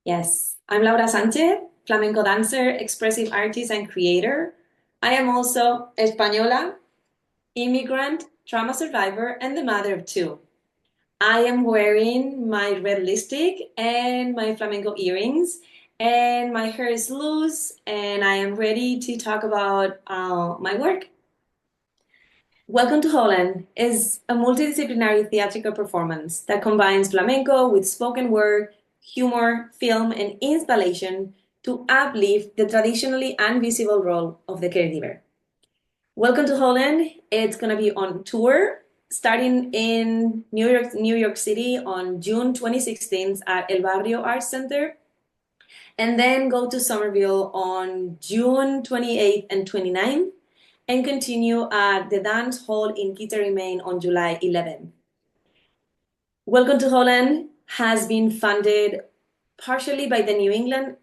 Yes, I'm Laura Sanchez, flamenco dancer, expressive artist, and creator. I am also Española, immigrant, trauma survivor, and the mother of two. I am wearing my red lipstick and my flamenco earrings, and my hair is loose, and I am ready to talk about my work. Welcome to Holland is a multidisciplinary theatrical performance that combines flamenco with spoken word, humor, film, and installation to uplift the traditionally invisible role of the caregiver. Welcome to Holland. It's going to be on tour starting in New York City on June 2016 at El Barrio Arts Center, and then go to Somerville on June 28th and 29th and continue at the Dance Hall in Kittery, Maine on July 11th. Welcome to Holland has been funded partially by the New England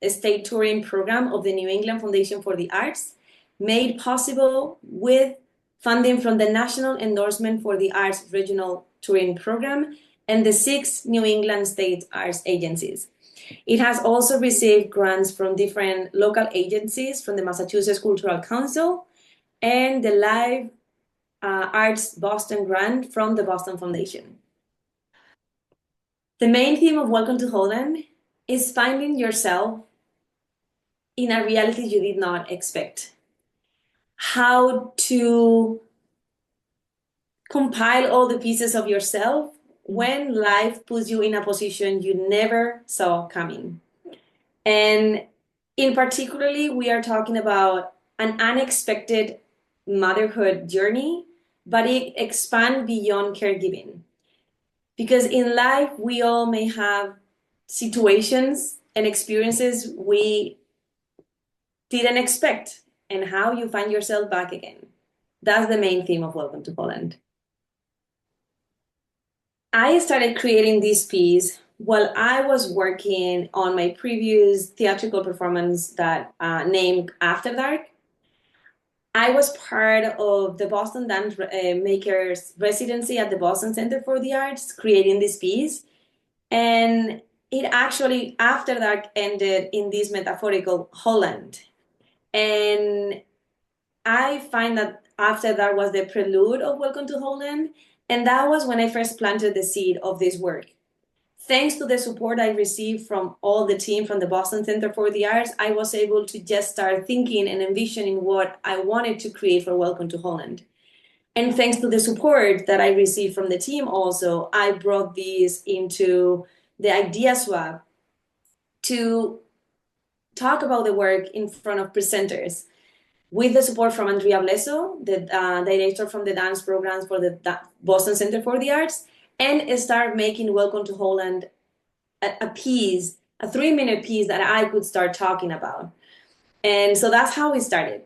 State Touring Program of the New England Foundation for the Arts, made possible with funding from the National Endorsement for the Arts Regional Touring Program and the 6 New England State Arts agencies. It has also received grants from different local agencies, from the Massachusetts Cultural Council and the Live Arts Boston grant from the Boston Foundation. The main theme of Welcome to Holland is finding yourself in a reality you did not expect. How to compile all the pieces of yourself when life puts you in a position you never saw coming. And in particularly, we are talking about an unexpected motherhood journey, but it expands beyond caregiving. Because in life, we all may have situations and experiences we didn't expect, and how you find yourself back again. That's the main theme of Welcome to Poland. I started creating this piece while I was working on my previous theatrical performance that named After Dark. I was part of the Boston Dance Makers residency at the Boston Center for the Arts, creating this piece. And it actually, After Dark, ended in this metaphorical Holland. And I find that After Dark was the prelude of Welcome to Holland. And that was when I first planted the seed of this work. Thanks to the support I received from all the team from the Boston Center for the Arts, I was able to just start thinking and envisioning what I wanted to create for Welcome to Holland. And thanks to the support that I received from the team also, I brought this into the idea swap to talk about the work in front of presenters with the support from Andrea Blesso, the director from the dance programs for the Boston Center for the Arts, and start making Welcome to Holland a piece, a 3-minute piece that I could start talking about. And so that's how it started.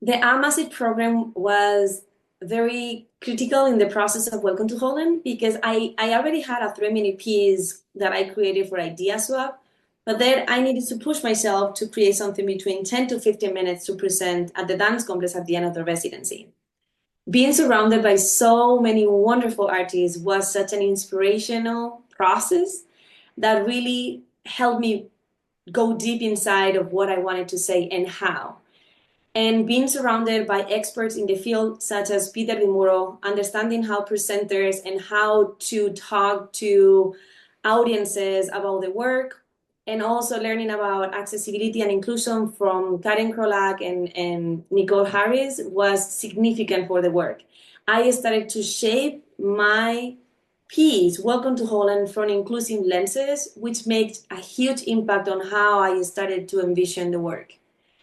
The AMASIT program was very critical in the process of Welcome to Holland because I already had a 3-minute piece that I created for Idea Swap, but then I needed to push myself to create something between 10 to 15 minutes to present at the dance complex at the end of the residency. Being surrounded by so many wonderful artists was such an inspirational process that really helped me go deep inside of what I wanted to say and how. And being surrounded by experts in the field, such as Peter Di Muro, understanding how presenters and how to talk to audiences about the work, and also learning about accessibility and inclusion from Karen Krolak and Nicole Harris was significant for the work. I started to shape my piece, Welcome to Holland, from inclusive lenses, which makes a huge impact on how I started to envision the work.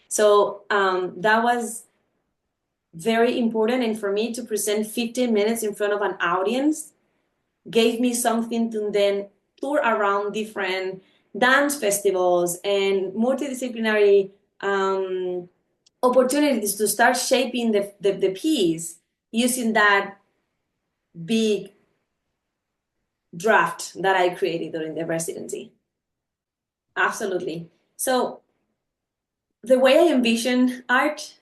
So that was very important. And for me to present 15 minutes in front of an audience gave me something to then tour around different dance festivals and multidisciplinary opportunities to start shaping the piece using that big draft that I created during the residency. Absolutely. So the way I envision art,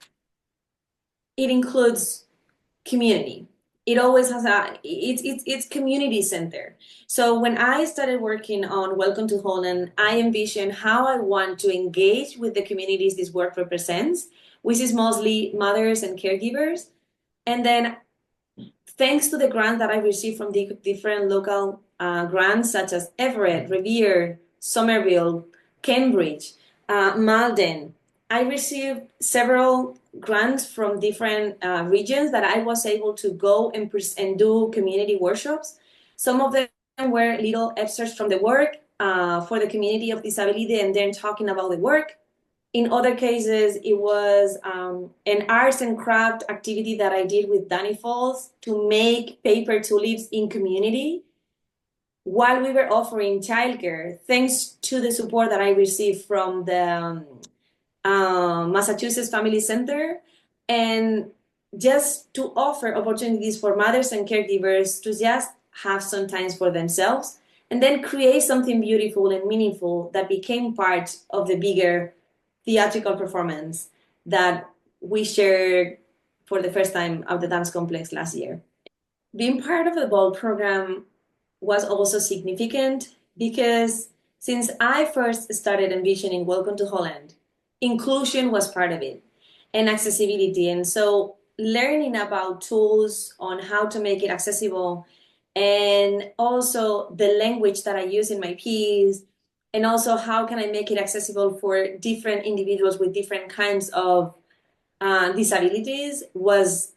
it includes community. it always has it's community center. So when I started working on Welcome to Holland, I envisioned how I want to engage with the communities this work represents, which is mostly mothers and caregivers. And then thanks to the grant that I received from the different local grants such as Everett, Revere, Somerville, Cambridge, Malden, I received several grants from different regions that I was able to go and do community workshops. Some of them were little excerpts from the work for the community of disability and then talking about the work. In other cases, it was an arts and craft activity that I did with Danny Falls to make paper tulips in community while we were offering childcare, thanks to the support that I received from the Massachusetts Family Center, and just to offer opportunities for mothers and caregivers to just have some time for themselves and then create something beautiful and meaningful that became part of the bigger theatrical performance that we shared for the first time at the dance complex last year. Being part of the ball program was also significant because since I first started envisioning Welcome to Holland, inclusion was part of it and accessibility. And so learning about tools on how to make it accessible and also the language that I use in my piece and also how can I make it accessible for different individuals with different kinds of disabilities was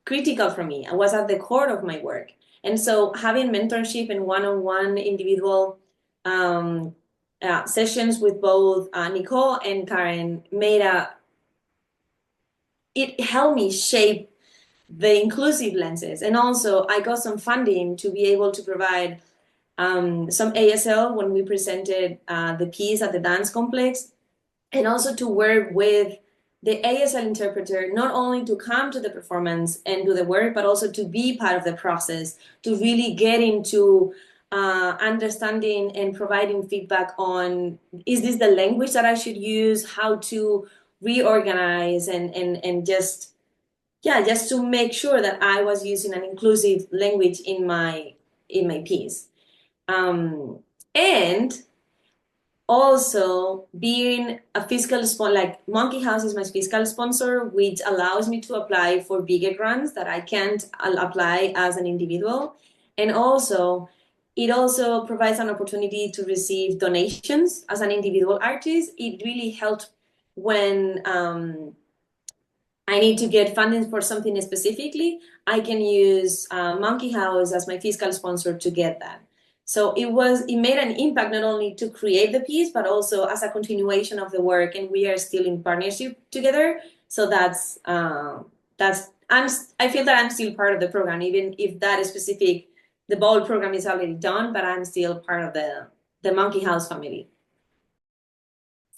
critical for me. I was at the core of my work. And so having mentorship and one-on-one individual sessions with both Nicole and Karen it helped me shape the inclusive lenses. And also I got some funding to be able to provide some ASL when we presented the piece at the dance complex, and also to work with the ASL interpreter, not only to come to the performance and do the work, but also to be part of the process, to really get into understanding and providing feedback on, is this the language that I should use, how to reorganize and just, yeah, just to make sure that I was using an inclusive language in my piece. And also being a fiscal sponsor, like Monkey House is my fiscal sponsor, which allows me to apply for bigger grants that I can't apply as an individual. And also, it also provides an opportunity to receive donations as an individual artist. It really helped when I need to get funding for something specifically. I can use Monkey House as my fiscal sponsor to get that. So it made an impact not only to create the piece, but also as a continuation of the work. And we are still in partnership together. So I feel that I'm still part of the program, even if that specific, the ball program is already done, but I'm still part of the Monkey House family.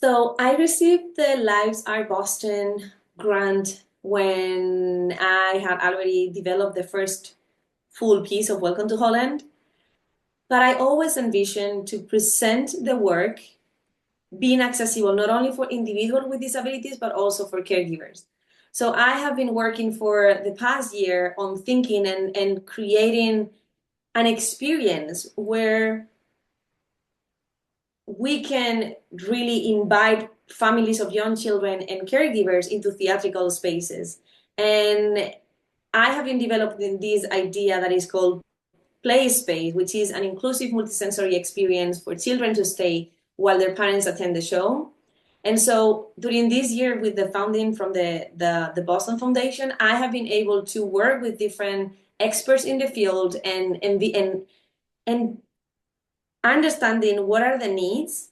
So I received the Lives Art Boston grant when I had already developed the first full piece of Welcome to Holland. But I always envisioned to present the work being accessible not only for individuals with disabilities, but also for caregivers. So I have been working for the past year on thinking and creating an experience where we can really invite families of young children and caregivers into theatrical spaces. And I have been developing this idea that is called Play Space, which is an inclusive multisensory experience for children to stay while their parents attend the show. And so during this year with the funding from the Boston Foundation, I have been able to work with different experts in the field and understanding what are the needs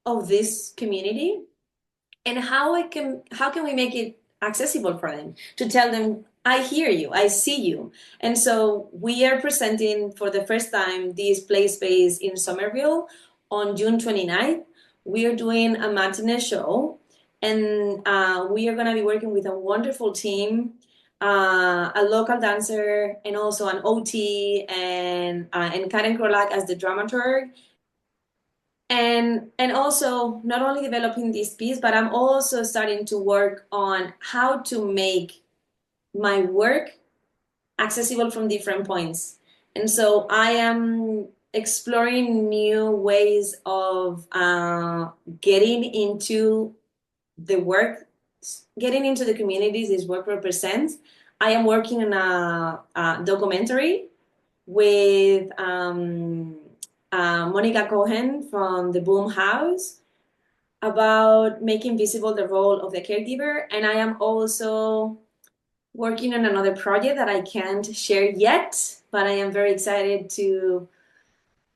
of this community and how can we make it accessible for them, to tell them, I hear you, I see you. And so we are presenting for the first time this play space in Somerville on June 29th. We are doing a matinee show, and we are going to be working with a wonderful team, a local dancer, and also an OT, and Karen Krolak as the dramaturg. And also not only developing this piece, but I'm also starting to work on how to make my work accessible from different points. And so I am exploring new ways of getting into the work, getting into the communities this work represents. I am working on a documentary with Monica Cohen from the Boom House about making visible the role of the caregiver. And I am also working on another project that I can't share yet, but I am very excited to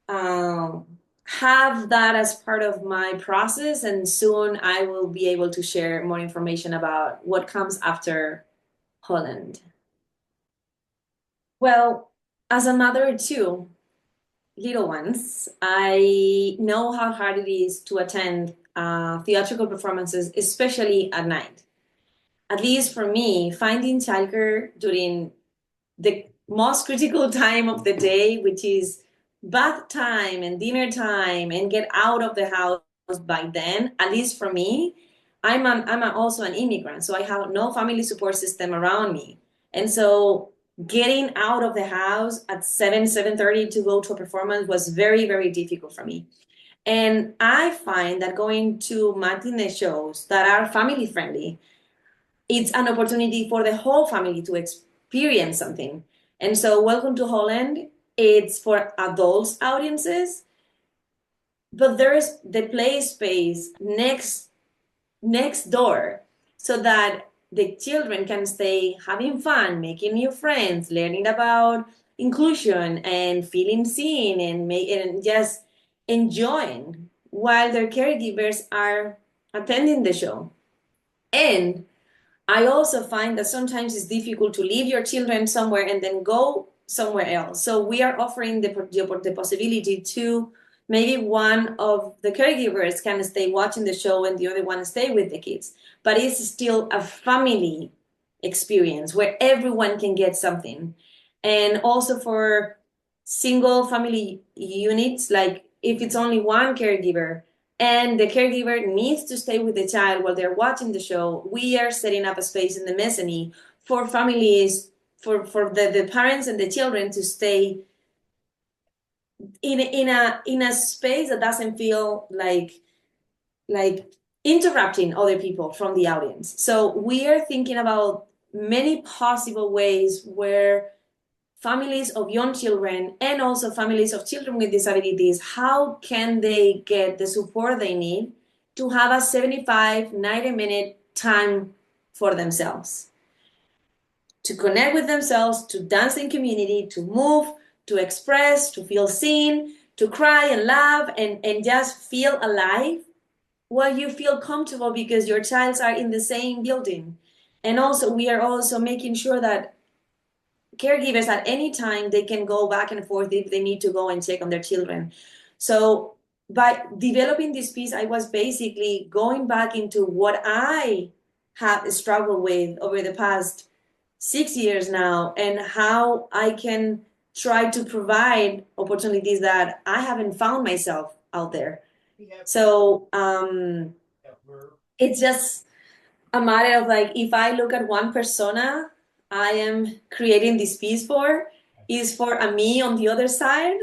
um, have that as part of my process. And soon I will be able to share more information about what comes after Holland. Well, as a mother of two little ones, I know how hard it is to attend theatrical performances, especially at night. At least for me, finding childcare during the most critical time of the day, which is bath time and dinner time, and get out of the house by then, at least for me, also an immigrant, so I have no family support system around me. And so getting out of the house at 7:30 to go to a performance was very, very difficult for me. And I find that going to matinee shows that are family friendly, it's an opportunity for the whole family to experience something. And so, Welcome to Holland, it's for adults audiences, but there's the play space next door so that the children can stay having fun, making new friends, learning about inclusion and feeling seen and just enjoying while their caregivers are attending the show. And I also find that sometimes it's difficult to leave your children somewhere and then go somewhere else. So we are offering the possibility to maybe one of the caregivers can stay watching the show and the other one stay with the kids. But it's still a family experience where everyone can get something. And also for single family units, like if it's only one caregiver, and the caregiver needs to stay with the child while they're watching the show, we are setting up a space in the mezzanine for families, for the parents and the children to stay in a space that doesn't feel like interrupting other people from the audience. So we are thinking about many possible ways where families of young children and also families of children with disabilities, how can they get the support they need to have a 75, 90-minute time for themselves, to connect with themselves, to dance in community, to move, to express, to feel seen, to cry and laugh and just feel alive while you feel comfortable because your childs are in the same building. And also, we are also making sure that caregivers at any time they can go back and forth if they need to go and check on their children. So by developing this piece, I was basically going back into what I have struggled with over the past 6 years now and how I can try to provide opportunities that I haven't found myself out there. So it's just a matter of like, if I look at one persona I am creating this piece for, is for a me on the other side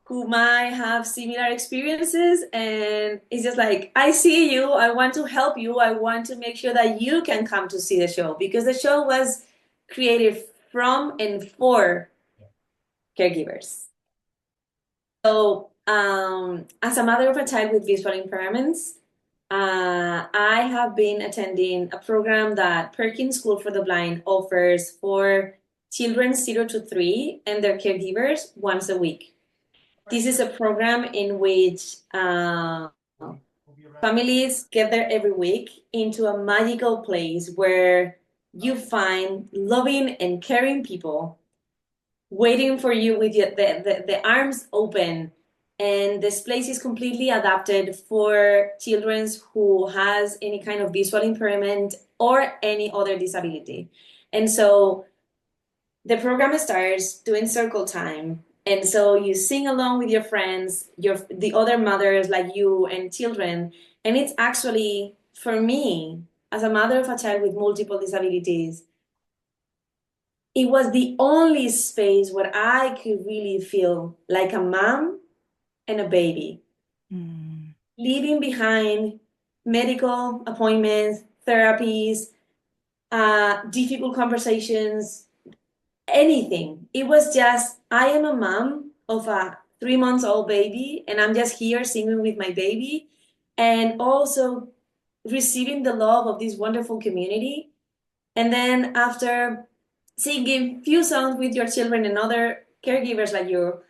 who might have similar experiences. And it's just like, I see you, I want to help you, I want to make sure that you can come to see the show because the show was created from and for caregivers. So, as a mother of a child with visual impairments, I have been attending a program that Perkins School for the Blind offers for children 0 to 3 and their caregivers once a week. This is a program in which families gather every week into a magical place where you find loving and caring people waiting for you with the arms open. And this place is completely adapted for children who has any kind of visual impairment or any other disability. And so the program starts doing circle time. And so you sing along with your friends, the other mothers like you and children. And it's actually, for me, as a mother of a child with multiple disabilities, it was the only space where I could really feel like a mom and a baby, Mm. leaving behind medical appointments, therapies, difficult conversations, anything. It was just, I am a mom of a 3 months old baby, and I'm just here singing with my baby, and also receiving the love of this wonderful community. And then after singing few songs with your children and other caregivers like you,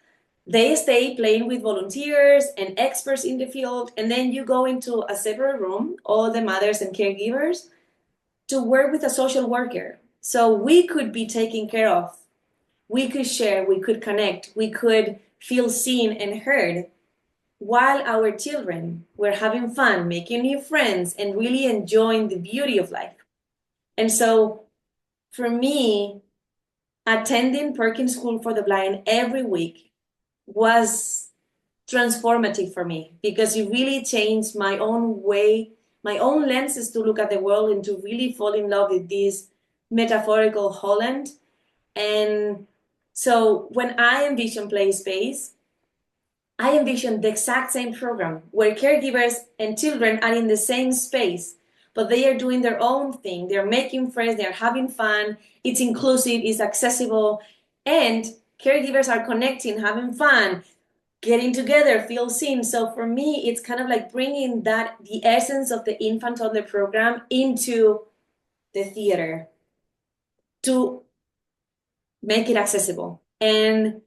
they stay playing with volunteers and experts in the field, and then you go into a separate room, all the mothers and caregivers, to work with a social worker. So we could be taken care of, we could share, we could connect, we could feel seen and heard while our children were having fun, making new friends, and really enjoying the beauty of life. And so for me, attending Perkins School for the Blind every week was transformative for me because it really changed my own way, my own lenses to look at the world and to really fall in love with this metaphorical Holland. And so when I envision Play Space, I envision the exact same program where caregivers and children are in the same space, but they are doing their own thing. They're making friends, they're having fun, it's inclusive, it's accessible, and caregivers are connecting, having fun, getting together, feel seen. So for me, it's kind of like bringing that, the essence of the infant toddler program into the theater to make it accessible. And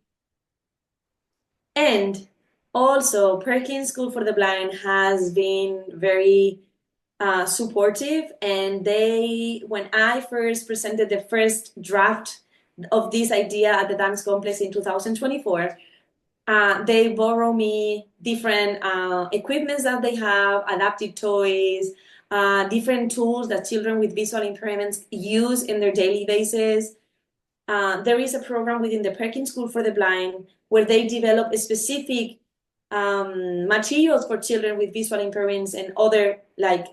also, Perkins School for the Blind has been very supportive. And they, when I first presented the first draft of this idea at the dance complex in 2024, they borrow me different equipments that they have, adaptive toys, different tools that children with visual impairments use in their daily basis. There is a program within the Perkins School for the Blind where they develop specific materials for children with visual impairments and other like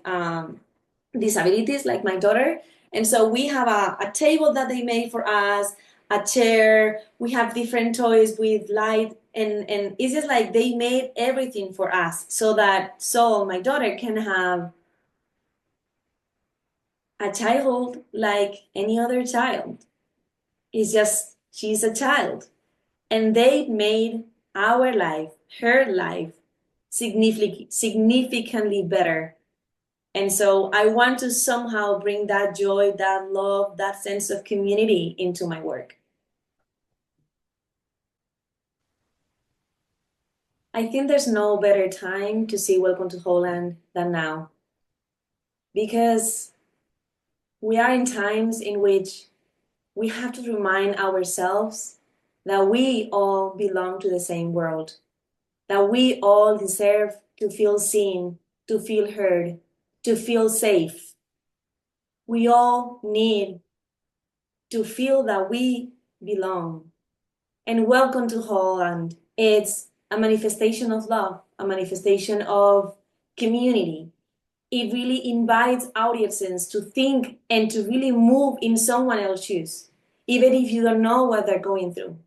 disabilities, like my daughter. And so we have a table that they made for us, a chair. We have different toys with light, and it's just like they made everything for us so that Sol, my daughter, can have a childhood like any other child. It's just she's a child. And they made our life, her life, significantly better. And so I want to somehow bring that joy, that love, that sense of community into my work. I think there's no better time to see Welcome to Holland than now, because we are in times in which we have to remind ourselves that we all belong to the same world, that we all deserve to feel seen, to feel heard, to feel safe. We all need to feel that we belong. And Welcome to Holland, it's a manifestation of love, a manifestation of community. It really invites audiences to think and to really move in someone else's shoes, even if you don't know what they're going through.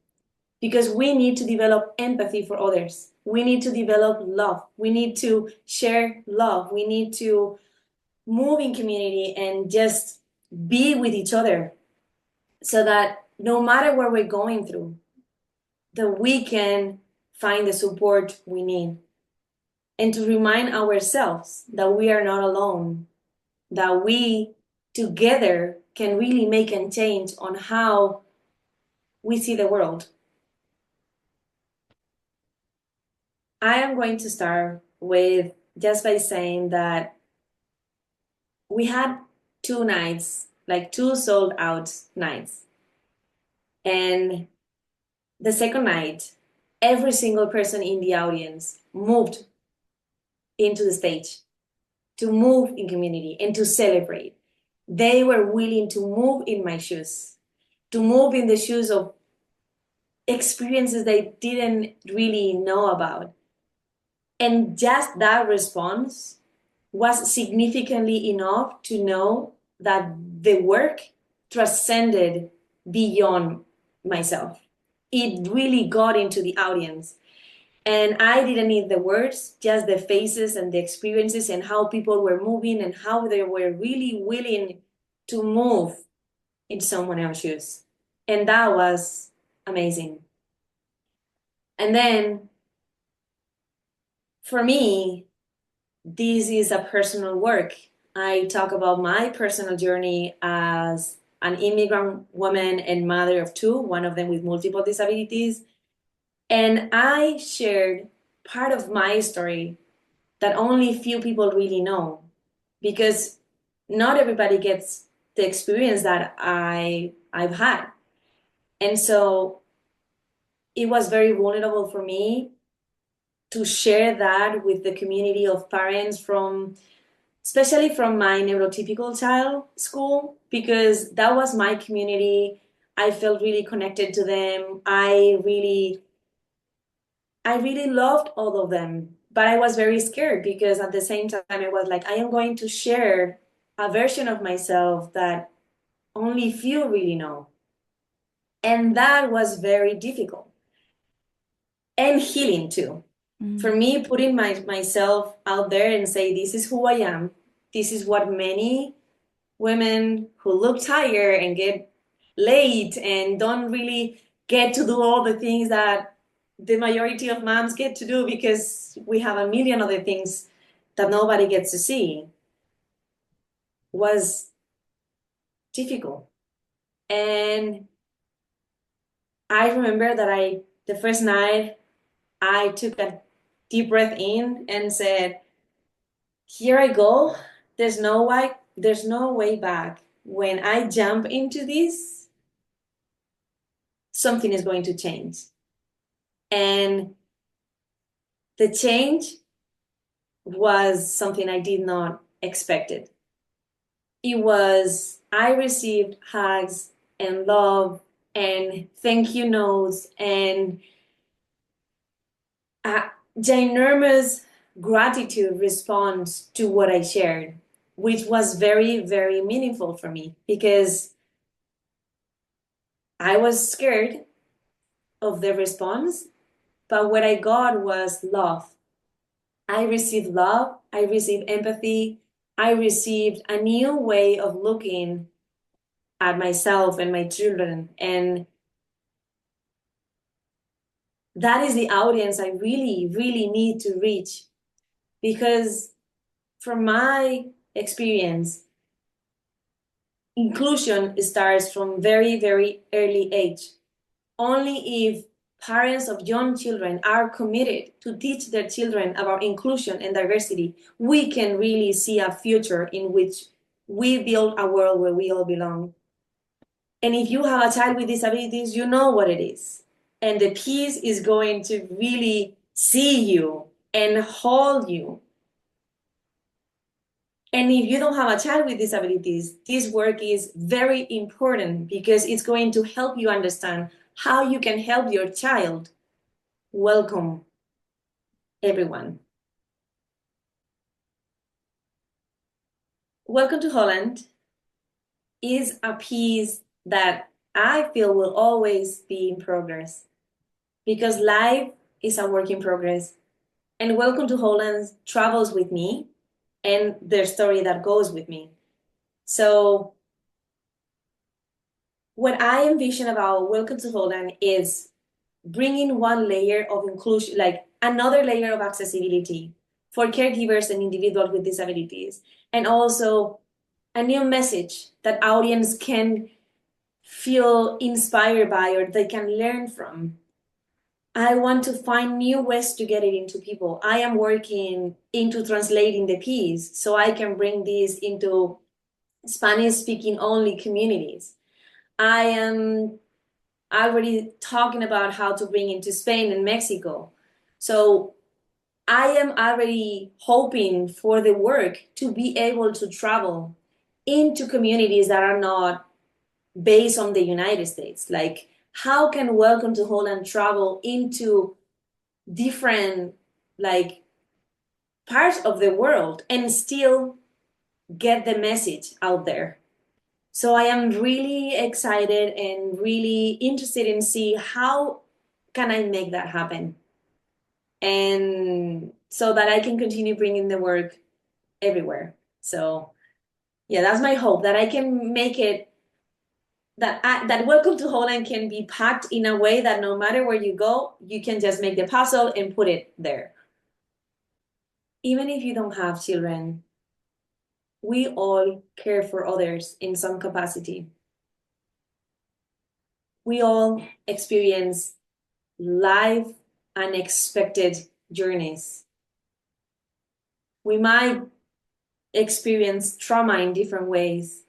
Because we need to develop empathy for others. We need to develop love. We need to share love. We need to move in community and just be with each other so that no matter what we're going through, that we can find the support we need, and to remind ourselves that we are not alone, that we together can really make a change on how we see the world. I am going to start with just by saying that we had 2 nights, like 2 sold out nights. And the second night, every single person in the audience moved into the stage to move in community and to celebrate. They were willing to move in my shoes, to move in the shoes of experiences they didn't really know about. And just that response was significantly enough to know that the work transcended beyond myself. It really got into the audience. And I didn't need the words, just the faces and the experiences and how people were moving and how they were really willing to move in someone else's shoes. And that was amazing. And then for me, this is a personal work. I talk about my personal journey as an immigrant woman and mother of two, one of them with multiple disabilities. And I shared part of my story that only few people really know because not everybody gets the experience that I've had. And so it was very vulnerable for me to share that with the community of parents from, especially from my neurotypical child school, because that was my community. I felt really connected to them. I really loved all of them, but I was very scared because at the same time I was like, I am going to share a version of myself that only few really know. And that was very difficult and healing too. For Mm. me, putting myself out there and say, this is who I am. This is what many women who look tired and get late and don't really get to do all the things that the majority of moms get to do because we have a million other things that nobody gets to see was difficult. And I remember that the first night, I took a deep breath in and said, here I go. There's no way back. When I jump into this, something is going to change. And the change was something I did not expect it. I received hugs and love and thank you notes and a ginormous gratitude response to what I shared, which was very, very meaningful for me because I was scared of the response, but what I got was love. I received love, I received empathy, I received a new way of looking at myself and my children. And that is the audience I really, really need to reach because, from my experience, inclusion starts from very, very early age. Only if parents of young children are committed to teach their children about inclusion and diversity, we can really see a future in which we build a world where we all belong. And if you have a child with disabilities, you know what it is. And the peace is going to really see you and hold you. And if you don't have a child with disabilities, this work is very important because it's going to help you understand how you can help your child welcome everyone. Welcome to Holland is a piece that I feel will always be in progress because life is a work in progress. And Welcome to Holland travels with me and their story that goes with me. So, what I envision about Welcome to Holland is bringing one layer of inclusion, like another layer of accessibility for caregivers and individuals with disabilities, and also a new message that audience can feel inspired by or they can learn from. I want to find new ways to get it into people. I am working into translating the piece so I can bring this into Spanish speaking only communities. I am already talking about how to bring into Spain and Mexico. So I am already hoping for the work to be able to travel into communities that are not based on the United States. Like, how can Welcome to Holland travel into different like parts of the world and still get the message out there? So I am really excited and really interested in see how can I make that happen, and so that I can continue bringing the work everywhere. So yeah, that's my hope that I can make it that Welcome to Holland can be packed in a way that no matter where you go, you can just make the puzzle and put it there. Even if you don't have children, we all care for others in some capacity. We all experience life unexpected journeys. We might experience trauma in different ways.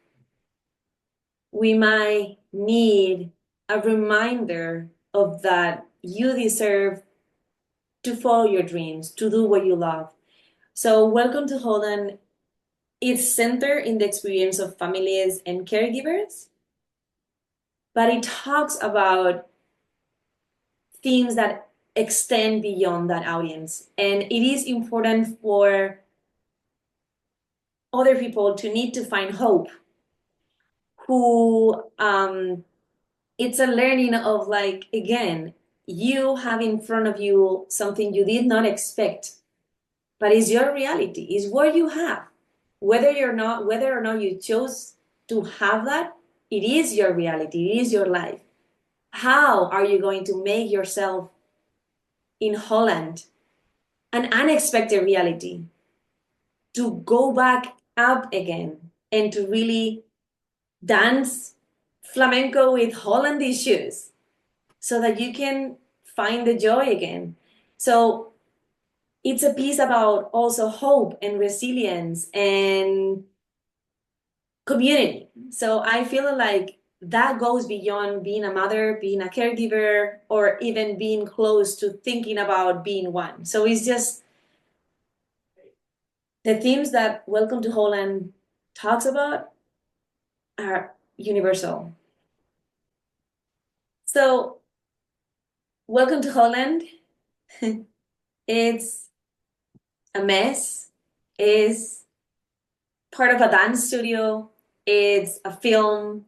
We might need a reminder of that you deserve to follow your dreams, to do what you love. So, Welcome to Holland is centered in the experience of families and caregivers, but it talks about themes that extend beyond that audience. And it is important for other people to need to find hope, who it's a learning of, like, again, you have in front of you something you did not expect, but it's your reality, is what you have. Whether or not you chose to have that, it is your reality, it is your life. How are you going to make yourself in Holland an unexpected reality, to go back up again and to really dance flamenco with Hollandish shoes so that you can find the joy again? So it's a piece about also hope and resilience and community. So I feel like that goes beyond being a mother, being a caregiver, or even being close to thinking about being one. So it's just the themes that Welcome to Holland talks about are universal. So, Welcome to Holland, it's a mess, is part of a dance studio, it's a film,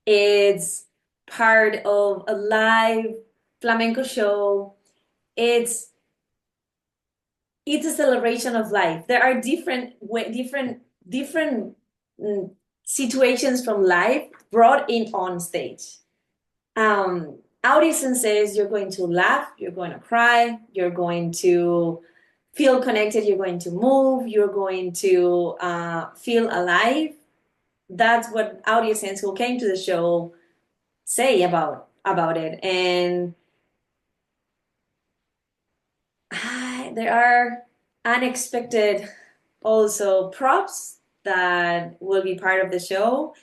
it's part of a live flamenco show. It's a celebration of life. There are different mm, situations from life brought in on stage. Audiences, you're going to laugh, you're going to cry, you're going to feel connected, you're going to move, you're going to feel alive. That's what audiences who came to the show say about it. And there are unexpected also props that will be part of the show.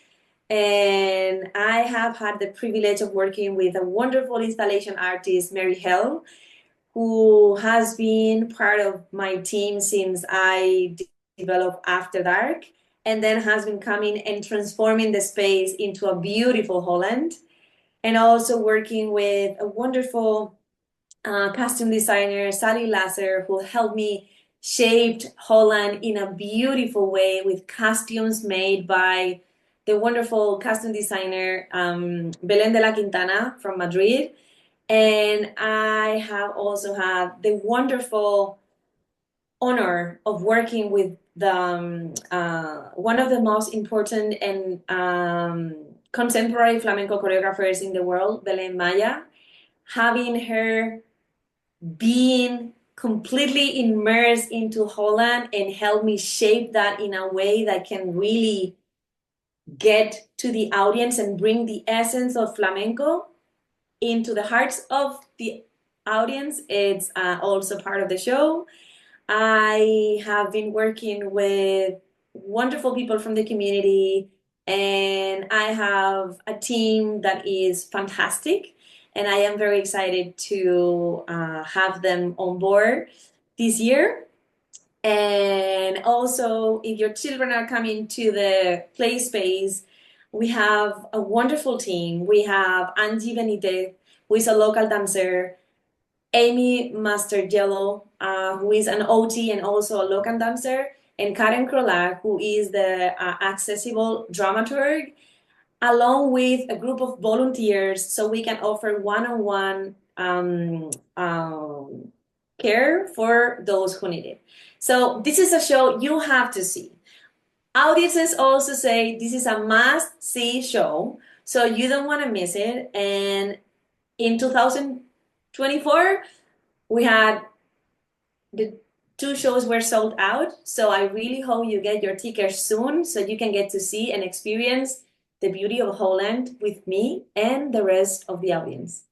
And I have had the privilege of working with a wonderful installation artist, Mary Hell, who has been part of my team since I developed After Dark, and then has been coming and transforming the space into a beautiful Holland. And also working with a wonderful costume designer, Sally Lasser, who helped me shaped Holland in a beautiful way with costumes made by the wonderful costume designer Belén de la Quintana from Madrid. And I have also had the wonderful honor of working with the one of the most important and contemporary flamenco choreographers in the world, Belén Maya, having her being completely immersed into Holland and help me shape that in a way that can really get to the audience and bring the essence of flamenco into the hearts of the audience. It's also part of the show. I have been working with wonderful people from the community, and I have a team that is fantastic. And I am very excited to have them on board this year. And also, if your children are coming to the play space, we have a wonderful team. We have Angie Benitez, who is a local dancer, Amy Mastergello, who is an OT and also a local dancer, and Karen Krolar, who is the accessible dramaturg. along with a group of volunteers so we can offer one-on-one care for those who need it. So this is a show you have to see. Audiences also say this is a must-see show, so you don't want to miss it. And in 2024, we had the two shows were sold out, so I really hope you get your tickets soon so you can get to see and experience the beauty of Holland with me and the rest of the audience.